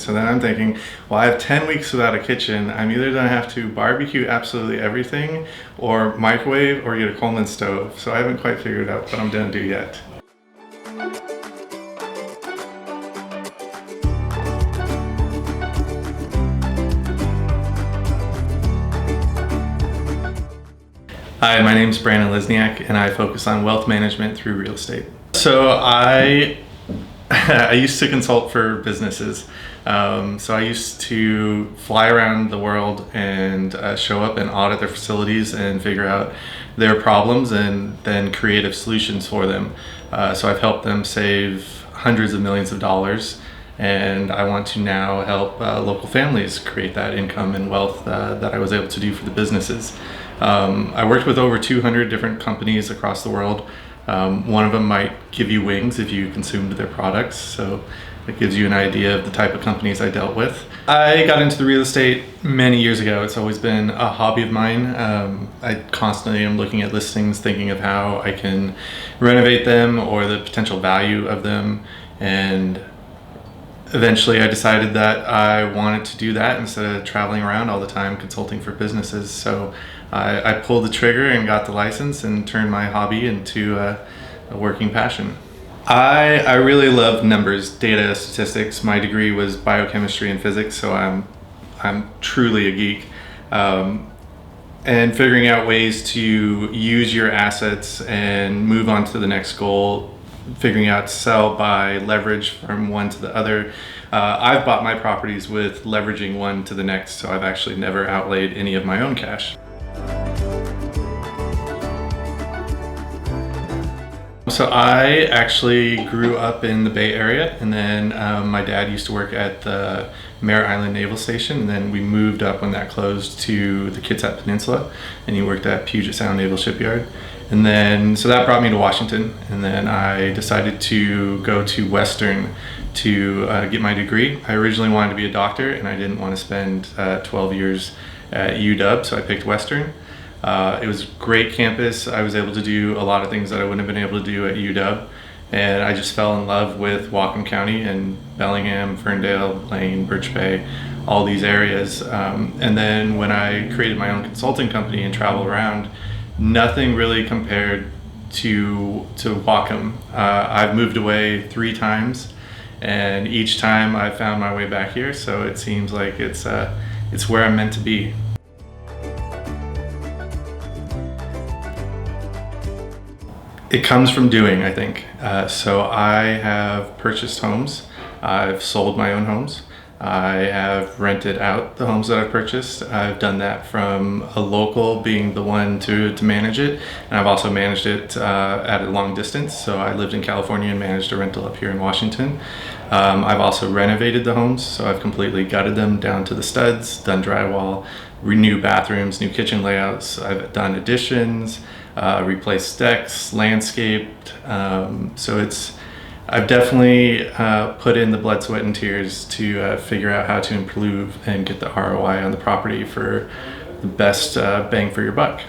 So then I'm thinking, well, I have 10 weeks without a kitchen. I'm either gonna have to barbecue absolutely everything or microwave or get a Coleman stove. So I haven't quite figured out what I'm gonna do yet. Hi, my name is Brandon Lesniak and I focus on wealth management through real estate. So I used to consult for businesses. So I used to fly around the world and show up and audit their facilities and figure out their problems and then creative solutions for them. So I've helped them save hundreds of millions of dollars, and I want to now help local families create that income and wealth that I was able to do for the businesses. I worked with over 200 different companies across the world. One of them might give you wings if you consumed their products, so it gives you an idea of the type of companies I dealt with. I got into the real estate many years ago. It's always been a hobby of mine. I constantly am looking at listings, thinking of how I can renovate them or the potential value of them, and eventually I decided that I wanted to do that instead of traveling around all the time consulting for businesses. So I pulled the trigger and got the license and turned my hobby into a working passion. I really love numbers, data, statistics. My degree was biochemistry and physics, so I'm truly a geek. And figuring out ways to use your assets and move on to the next goal, figuring out sell, buy, leverage from one to the other. I've bought my properties with leveraging one to the next, so I've actually never outlaid any of my own cash. So I actually grew up in the Bay Area, and then my dad used to work at the Merritt Island Naval Station, and then we moved up when that closed to the Kitsap Peninsula, and he worked at Puget Sound Naval Shipyard. And then, so that brought me to Washington, and then I decided to go to Western to get my degree. I originally wanted to be a doctor, and I didn't want to spend 12 years at UW, so I picked Western. It was a great campus. I was able to do a lot of things that I wouldn't have been able to do at UW, and I just fell in love with Whatcom County and Bellingham, Ferndale, Blaine, Birch Bay, all these areas. And then when I created my own consulting company and traveled around, nothing really compared to Whatcom. I've moved away 3 times, and each time I found my way back here, so it seems like it's where I'm meant to be. It comes from doing, I think. So I have purchased homes. I've sold my own homes. I have rented out the homes that I've purchased. I've done that from a local being the one to manage it. And I've also managed it at a long distance. So I lived in California and managed a rental up here in Washington. I've also renovated the homes. So I've completely gutted them down to the studs, done drywall, new bathrooms, new kitchen layouts. I've done additions, replaced decks, landscaped. So I've definitely put in the blood, sweat, and tears to figure out how to improve and get the ROI on the property for the best bang for your buck.